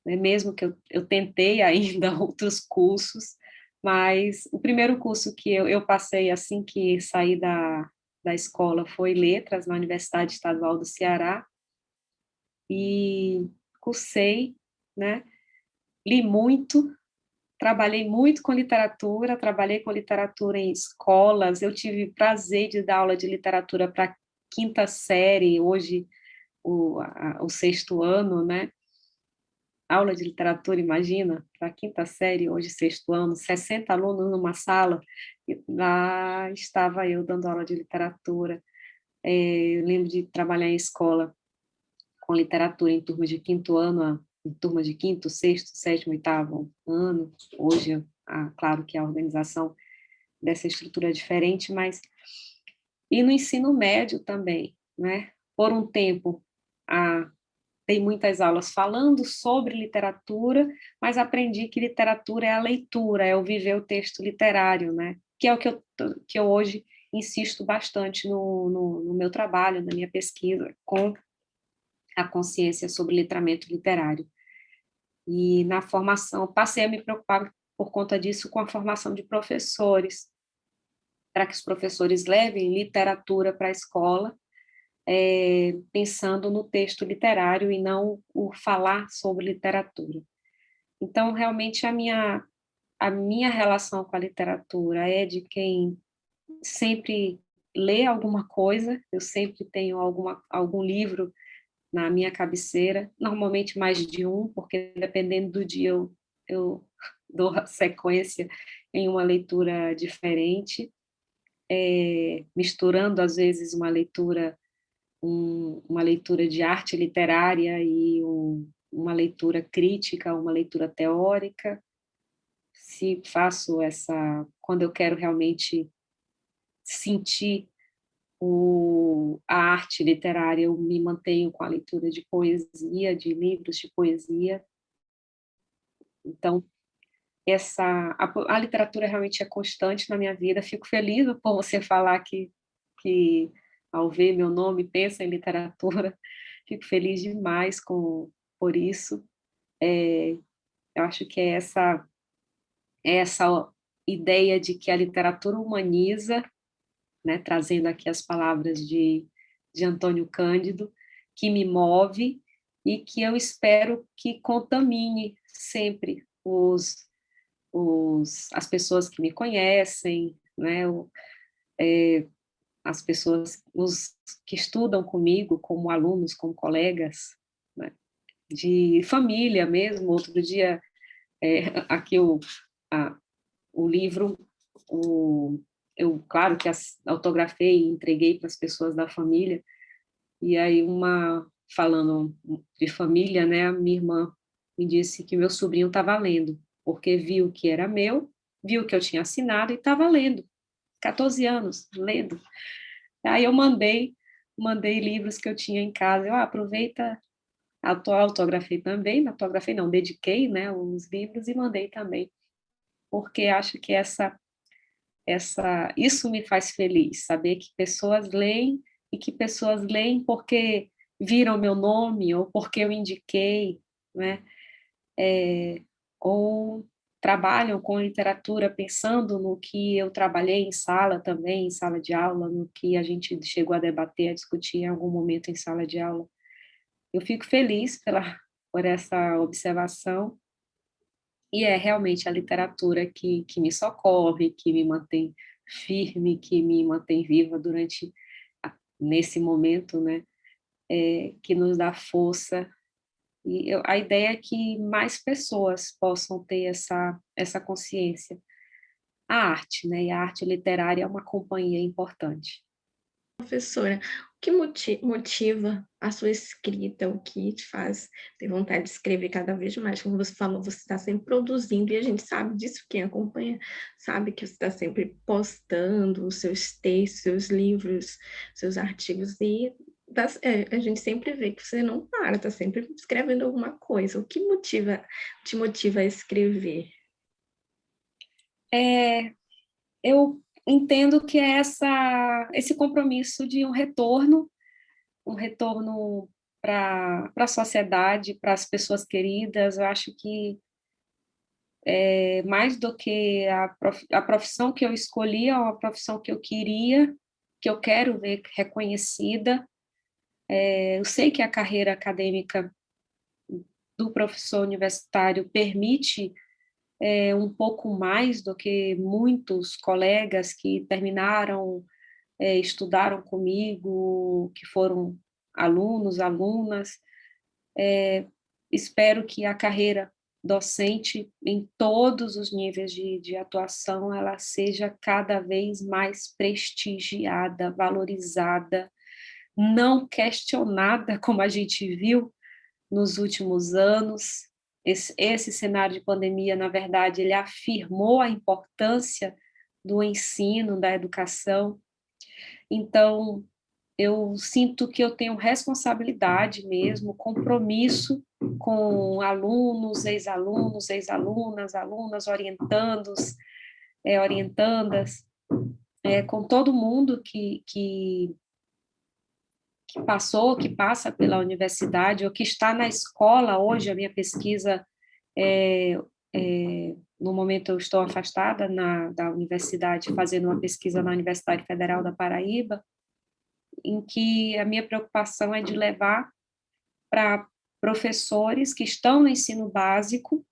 né? Mesmo que eu tentei ainda outros cursos, mas o primeiro curso que eu passei assim que saí da escola foi letras na Universidade Estadual do Ceará, e cursei, né? Li muito, trabalhei com literatura em escolas, eu tive prazer de dar aula de literatura para quinta série, hoje o sexto ano, né? Aula de literatura, imagina, para quinta série, hoje sexto ano, 60 alunos numa sala, e lá estava eu dando aula de literatura. Eu lembro de trabalhar em escola com literatura em turma de quinto ano, em turma de quinto, sexto, sétimo, oitavo ano. Hoje, claro que a organização dessa estrutura é diferente, mas... E no ensino médio também, né? Por um tempo, dei muitas aulas falando sobre literatura, mas aprendi que literatura é a leitura, é o viver o texto literário, né? Que é o que eu hoje insisto bastante no meu trabalho, na minha pesquisa, com a consciência sobre letramento literário. E na formação, passei a me preocupar por conta disso com a formação de professores, para que os professores levem literatura para a escola, pensando no texto literário e não o falar sobre literatura. Então, realmente, a minha relação com a literatura é de quem sempre lê alguma coisa, eu sempre tenho algum livro na minha cabeceira, normalmente mais de um, porque dependendo do dia eu dou a sequência em uma leitura diferente, misturando às vezes uma leitura de arte literária e uma leitura crítica, uma leitura teórica. Se faço quando eu quero realmente sentir a arte literária, eu me mantenho com a leitura de poesia, de livros de poesia. Então, a literatura realmente é constante na minha vida. Fico feliz por você falar que ao ver meu nome, pensa em literatura. Fico feliz demais por isso. Eu acho que é essa ideia de que a literatura humaniza, né, trazendo aqui as palavras de Antônio Cândido, que me move e que eu espero que contamine sempre as pessoas que me conhecem, né, as pessoas que estudam comigo, como alunos, como colegas, né, de família mesmo. Outro dia, aqui o livro, eu, claro que autografei e entreguei para as pessoas da família, e aí falando de família, né, a minha irmã me disse que meu sobrinho estava lendo, porque viu que era meu, viu que eu tinha assinado e estava lendo, 14 anos, lendo. Aí eu mandei livros que eu tinha em casa, eu aproveita, autografei também, autografei não, dediquei, né, os livros e mandei também, porque acho que isso me faz feliz, saber que pessoas leem e que pessoas leem porque viram meu nome ou porque eu indiquei, né? Ou trabalham com literatura pensando no que eu trabalhei em sala também, em sala de aula, no que a gente chegou a debater, a discutir em algum momento em sala de aula. Eu fico feliz por essa observação, e é realmente a literatura que me socorre, que me mantém firme, que me mantém viva nesse momento, né? Que nos dá força. E a ideia é que mais pessoas possam ter essa consciência. A arte, né? E a arte literária é uma companhia importante. Professora, o que motiva a sua escrita? O que te faz ter vontade de escrever cada vez mais? Como você falou, você está sempre produzindo, e a gente sabe disso, quem acompanha sabe que você está sempre postando os seus textos, seus livros, seus artigos, e a gente sempre vê que você não para, está sempre escrevendo alguma coisa. O que te motiva a escrever? Eu entendo que é esse compromisso de um retorno para a sociedade, para as pessoas queridas. Eu acho que mais do que a profissão que eu escolhi, é uma profissão que eu queria, que eu quero ver reconhecida. Eu sei que a carreira acadêmica do professor universitário permite um pouco mais do que muitos colegas que terminaram, estudaram comigo, que foram alunos, alunas. Espero que a carreira docente, em todos os níveis de atuação, ela seja cada vez mais prestigiada, valorizada, não questionada, como a gente viu nos últimos anos. Esse cenário de pandemia, na verdade, ele afirmou a importância do ensino, da educação. Então, eu sinto que eu tenho responsabilidade mesmo, compromisso com alunos, ex-alunas, alunas, orientandos, orientandas, com todo mundo que passou, que passa pela universidade, ou que está na escola hoje. A minha pesquisa, no momento eu estou afastada da universidade, fazendo uma pesquisa na Universidade Federal da Paraíba, em que a minha preocupação é de levar para professores que estão no ensino básico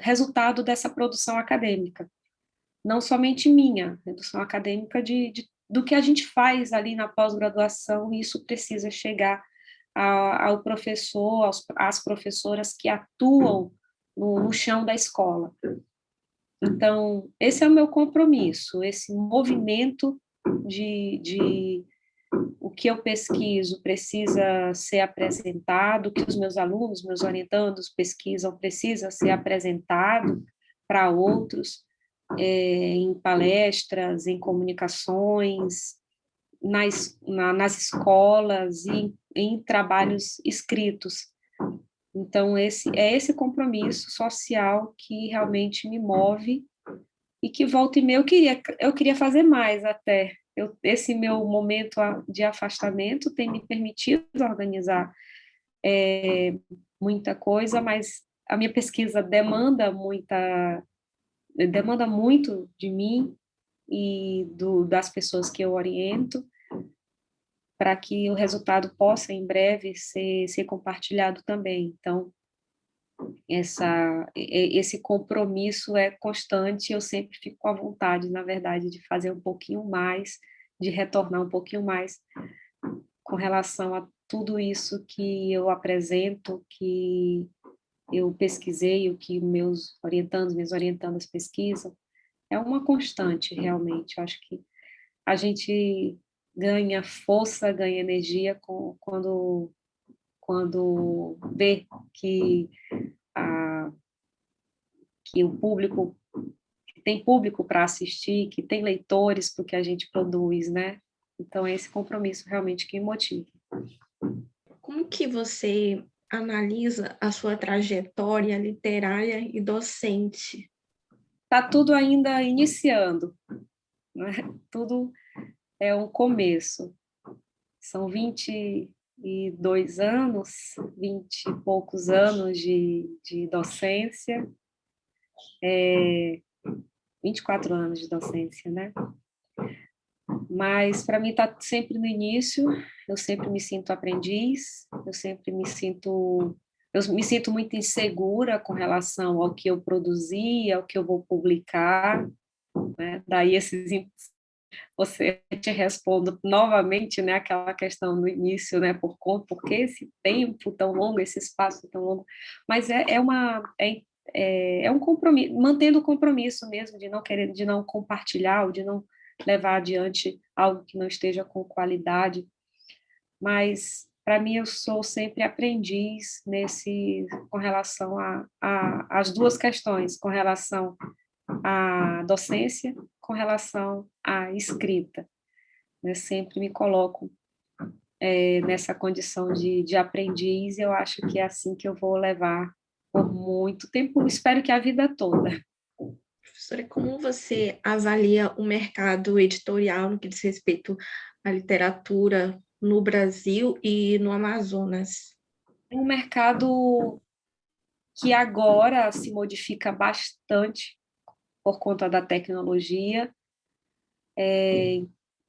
resultado dessa produção acadêmica. Não somente minha, produção acadêmica do que a gente faz ali na pós-graduação, e isso precisa chegar ao professor, às professoras que atuam no chão da escola. Então, esse é o meu compromisso, esse movimento de o que eu pesquiso precisa ser apresentado, o que os meus alunos, meus orientandos pesquisam precisa ser apresentado para outros, em palestras, em comunicações, nas escolas e em trabalhos escritos. Então, esse compromisso social que realmente me move, e que volta e meia eu queria fazer mais até. Esse meu momento de afastamento tem me permitido organizar muita coisa, mas a minha pesquisa demanda demanda muito de mim e das pessoas que eu oriento, para que o resultado possa, em breve, ser compartilhado também. Então, esse compromisso é constante, eu sempre fico à vontade, na verdade, de fazer um pouquinho mais, de retornar um pouquinho mais com relação a tudo isso que eu apresento, que eu pesquisei, o que minhas orientandas pesquisam, é uma constante, realmente. Eu acho que a gente ganha força, ganha energia quando vê a, que o público, que tem público para assistir, que tem leitores para o que a gente produz, né? Então, é esse compromisso realmente que me motiva. Como que você analisa a sua trajetória literária e docente? Está tudo ainda iniciando, né? Tudo é um começo. São 22 anos, 20 e poucos anos de docência, 24 anos de docência, né? Mas, para mim, está sempre no início, eu sempre me sinto aprendiz, eu me sinto muito insegura com relação ao que eu produzi, ao que eu vou publicar, né? Daí você te respondo novamente, né, aquela questão no início, né, por que esse tempo tão longo, esse espaço tão longo, mas é um compromisso, mantendo o compromisso mesmo de não querer, de não compartilhar, ou de não levar adiante algo que não esteja com qualidade, mas para mim eu sou sempre aprendiz com relação às duas questões, com relação à docência, com relação à escrita. Eu sempre me coloco nessa condição de aprendiz, e eu acho que é assim que eu vou levar por muito tempo, espero que a vida toda. Professora, como você avalia o mercado editorial no que diz respeito à literatura no Brasil e no Amazonas? É um mercado que agora se modifica bastante por conta da tecnologia.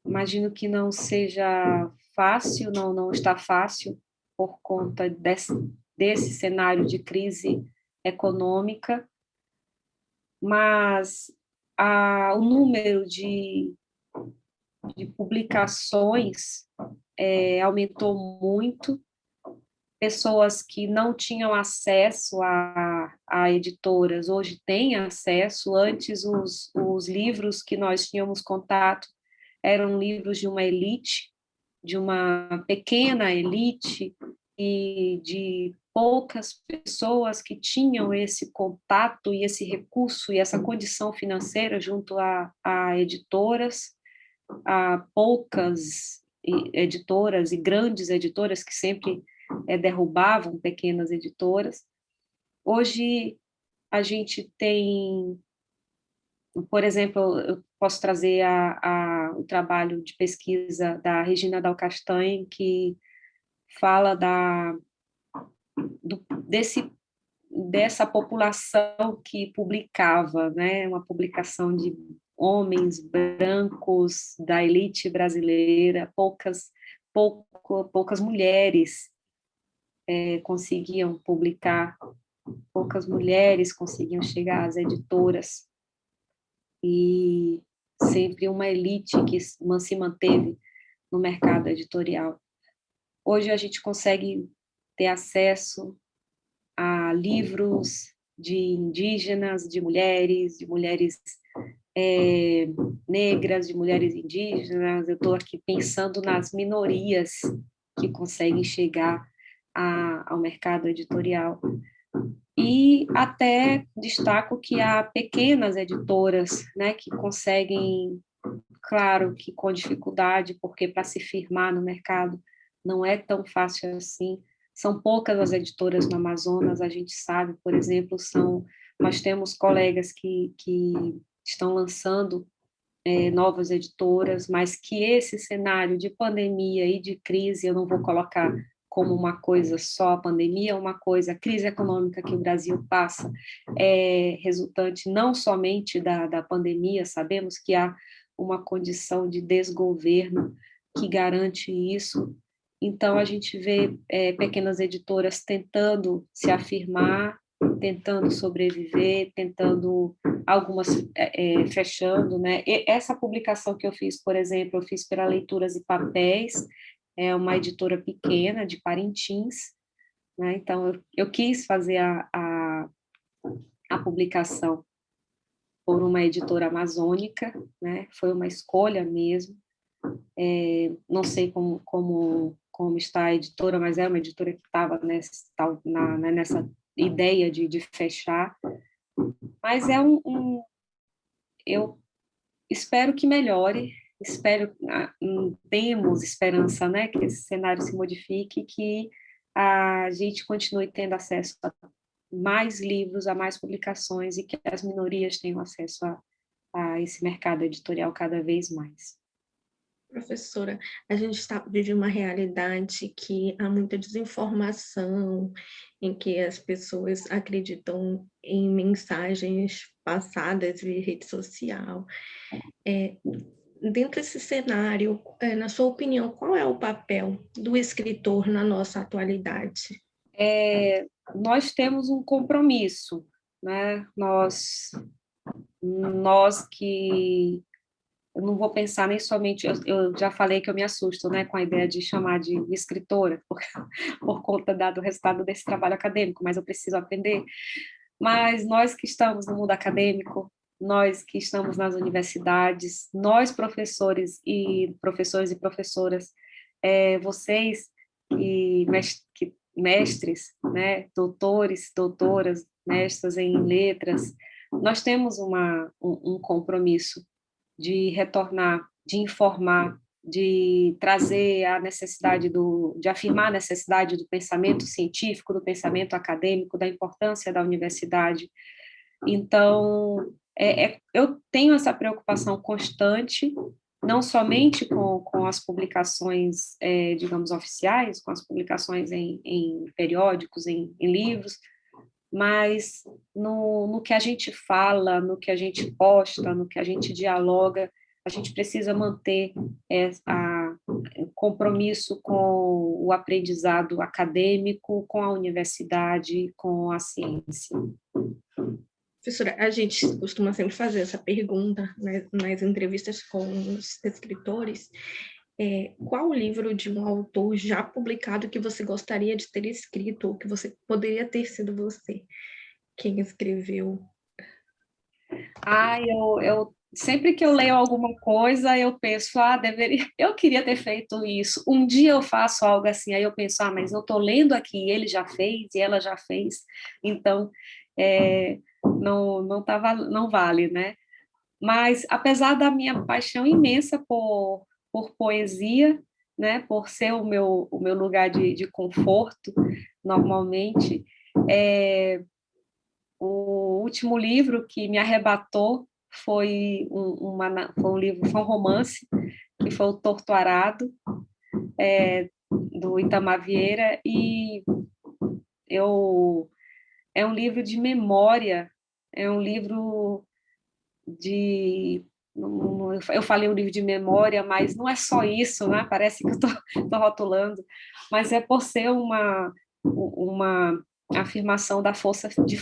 Imagino que não seja fácil, não está fácil por conta desse cenário de crise econômica, mas o número de publicações aumentou muito. Pessoas que não tinham acesso a editoras hoje têm acesso. Antes, os livros que nós tínhamos contato eram livros de uma elite, de uma pequena elite, e de poucas pessoas que tinham esse contato e esse recurso e essa condição financeira junto a editoras, a poucas editoras e grandes editoras que sempre derrubavam pequenas editoras. Hoje a gente tem, por exemplo, eu posso trazer o trabalho de pesquisa da Regina Dal Castanho, que fala dessa população que publicava, né, uma publicação de homens brancos da elite brasileira, poucas mulheres conseguiam publicar, poucas mulheres conseguiam chegar às editoras, e sempre uma elite que se manteve no mercado editorial. Hoje a gente consegue ter acesso a livros de indígenas, de mulheres negras, de mulheres indígenas. Eu estou aqui pensando nas minorias que conseguem chegar ao mercado editorial. E até destaco que há pequenas editoras, né, que conseguem, claro que com dificuldade, porque para se firmar no mercado não é tão fácil assim. São poucas as editoras no Amazonas, a gente sabe, por exemplo, nós temos colegas que estão lançando novas editoras, mas que esse cenário de pandemia e de crise, eu não vou colocar como uma coisa só a pandemia, uma coisa, a crise econômica que o Brasil passa é resultante não somente da pandemia, sabemos que há uma condição de desgoverno que garante isso. Então, a gente vê pequenas editoras tentando se afirmar, tentando sobreviver, tentando algumas fechando, né? E essa publicação que eu fiz, por exemplo, eu fiz pela Leituras e Papéis, é uma editora pequena de Parintins, né? Então, eu quis fazer a publicação por uma editora amazônica, né? Foi uma escolha mesmo. Não sei como está a editora, mas é uma editora que estava nessa ideia de fechar. Mas eu espero que melhore, temos esperança, né, que esse cenário se modifique, que a gente continue tendo acesso a mais livros, a mais publicações e que as minorias tenham acesso a esse mercado editorial cada vez mais. Professora, a gente vive uma realidade que há muita desinformação, em que as pessoas acreditam em mensagens passadas via rede social. Dentro desse cenário, na sua opinião, qual é o papel do escritor na nossa atualidade? Nós temos um compromisso, né? Nós que eu não vou pensar nem somente, eu já falei que eu me assusto, né, com a ideia de chamar de escritora, por conta do resultado desse trabalho acadêmico, mas eu preciso aprender. Mas nós que estamos no mundo acadêmico, nós que estamos nas universidades, nós professores e professoras, vocês que mestres, né, doutores, doutoras, mestras em letras, nós temos um compromisso de retornar, de informar, de trazer a necessidade de afirmar a necessidade do pensamento científico, do pensamento acadêmico, da importância da universidade. Então, eu tenho essa preocupação constante, não somente com as publicações, digamos, oficiais, com as publicações em periódicos, em livros, mas no que a gente fala, no que a gente posta, no que a gente dialoga, a gente precisa manter compromisso com o aprendizado acadêmico, com a universidade, com a ciência. Professora, a gente costuma sempre fazer essa pergunta, né, nas entrevistas com os escritores. Qual o livro de um autor já publicado que você gostaria de ter escrito, ou que você poderia ter sido você quem escreveu? Eu sempre que eu leio alguma coisa, eu penso, eu queria ter feito isso. Um dia eu faço algo assim, aí eu penso, mas eu estou lendo aqui, ele já fez e ela já fez, então não vale, né? Mas apesar da minha paixão imensa por poesia, né, por ser o meu lugar de conforto, normalmente, o último livro que me arrebatou foi um romance, que foi o Torto Arado, do Itamar Vieira, e é um livro de memória, é um livro eu falei um livro de memória, mas não é só isso, né? Parece que eu estou rotulando, mas é por ser uma afirmação da de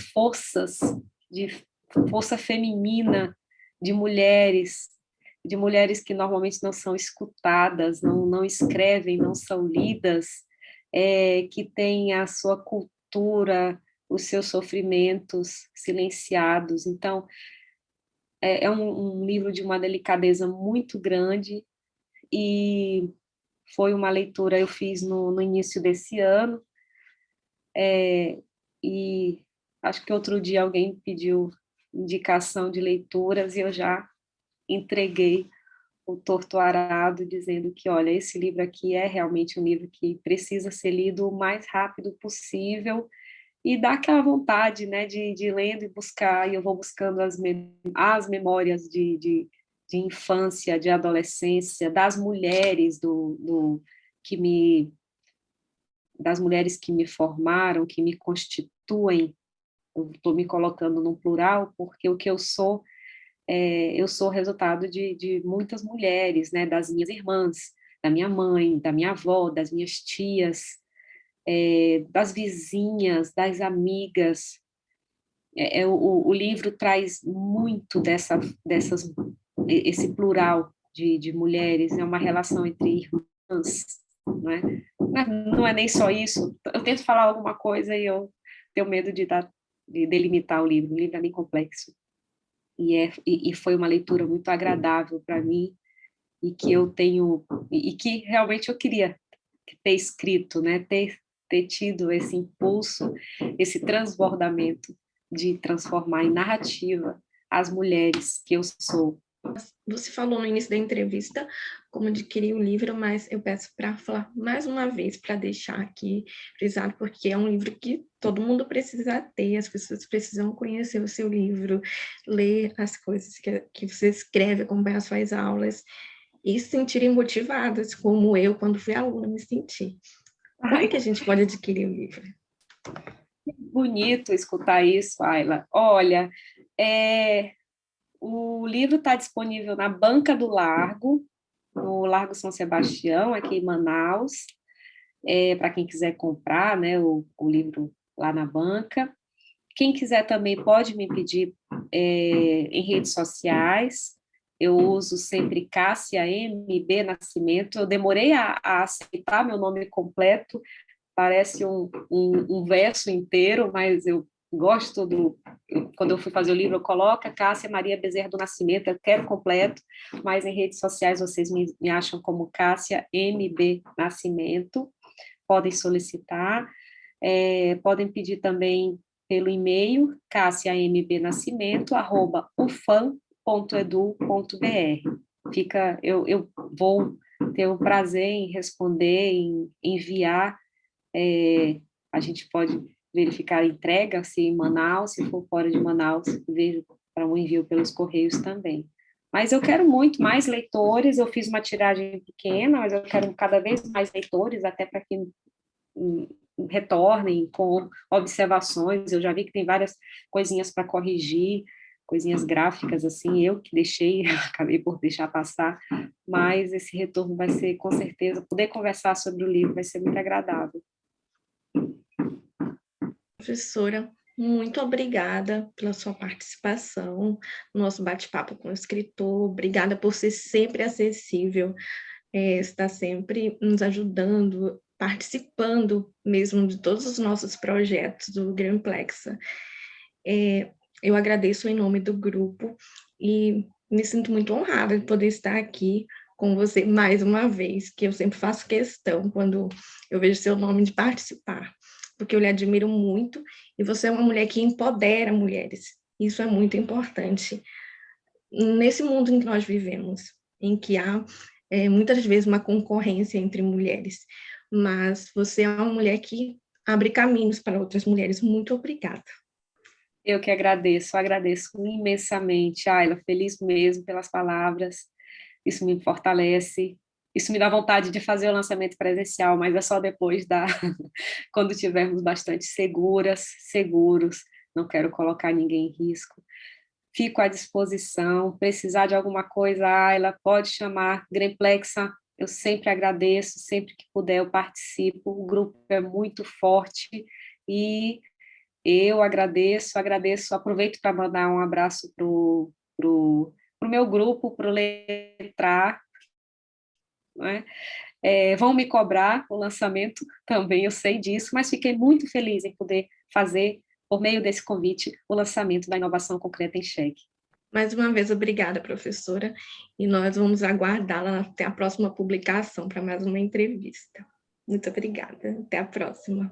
força feminina, de mulheres que normalmente não são escutadas, não escrevem, não são lidas, que têm a sua cultura, os seus sofrimentos silenciados. Então, é um livro de uma delicadeza muito grande e foi uma leitura eu fiz no início desse ano, e acho que outro dia alguém pediu indicação de leituras e eu já entreguei o Torto Arado, dizendo que, olha, esse livro aqui é realmente um livro que precisa ser lido o mais rápido possível, e dá aquela vontade, né, de lendo e buscar, e eu vou buscando as memórias de infância, de adolescência, das mulheres que das mulheres que me formaram, que me constituem. Eu estou me colocando no plural, porque o que eu sou resultado de muitas mulheres, né, das minhas irmãs, da minha mãe, da minha avó, das minhas tias, das vizinhas, das amigas. O livro traz muito esse plural de mulheres, é uma relação entre irmãs, não é? Não é nem só isso. Eu tento falar alguma coisa e eu tenho medo de delimitar o livro é bem complexo. E foi uma leitura muito agradável para mim, e que eu tenho, e que realmente eu queria ter escrito, né? Ter tido esse impulso, esse transbordamento de transformar em narrativa as mulheres que eu sou. Você falou no início da entrevista como adquirir o livro, mas eu peço para falar mais uma vez, para deixar aqui frisado, porque é um livro que todo mundo precisa ter, as pessoas precisam conhecer o seu livro, ler as coisas que você escreve, acompanhar as suas aulas e se sentirem motivadas, como eu, quando fui aluna, me senti. Como que a gente pode adquirir o livro? Bonito escutar isso, Ayla. Olha, o livro está disponível na Banca do Largo, no Largo São Sebastião, aqui em Manaus, para quem quiser comprar, né, o livro lá na banca. Quem quiser também pode me pedir em redes sociais. Eu uso sempre Cássia MB Nascimento. Eu demorei a aceitar meu nome completo, parece um verso inteiro, mas eu gosto quando eu fui fazer o livro, eu coloco Cássia Maria Bezerra do Nascimento, eu quero completo, mas em redes sociais vocês me acham como Cássia MB Nascimento, podem solicitar, podem pedir também pelo e-mail cassiamb.ufam.edu.br. Eu vou ter o prazer em responder, em enviar. A gente pode verificar a entrega, se em Manaus, se for fora de Manaus, vejo para um envio pelos correios também. Mas eu quero muito mais leitores, eu fiz uma tiragem pequena, mas eu quero cada vez mais leitores, até para que retornem com observações. Eu já vi que tem várias coisinhas para corrigir, coisinhas gráficas, assim, eu que deixei, acabei por deixar passar, mas esse retorno vai ser, com certeza, poder conversar sobre o livro vai ser muito agradável. Professora, muito obrigada pela sua participação no nosso bate-papo com o escritor, obrigada por ser sempre acessível, está sempre nos ajudando, participando mesmo de todos os nossos projetos do Greenplexa. Eu agradeço em nome do grupo e me sinto muito honrada de poder estar aqui com você mais uma vez, que eu sempre faço questão quando eu vejo seu nome de participar, porque eu lhe admiro muito e você é uma mulher que empodera mulheres. Isso é muito importante nesse mundo em que nós vivemos, em que há muitas vezes uma concorrência entre mulheres, mas você é uma mulher que abre caminhos para outras mulheres. Muito obrigada. Eu que agradeço imensamente, Ayla, feliz mesmo pelas palavras, isso me fortalece, isso me dá vontade de fazer o lançamento presencial, mas é só depois quando tivermos bastante seguros, não quero colocar ninguém em risco. Fico à disposição, precisar de alguma coisa, Ayla, pode chamar, Greenplexa, eu sempre agradeço, sempre que puder eu participo, o grupo é muito forte e eu agradeço, aproveito para mandar um abraço pro meu grupo, para o Letrar, né? Vão me cobrar o lançamento também, eu sei disso, mas fiquei muito feliz em poder fazer, por meio desse convite, o lançamento da Inovação Concreta em Xeque. Mais uma vez, obrigada, professora, e nós vamos aguardá-la até a próxima publicação para mais uma entrevista. Muito obrigada, até a próxima.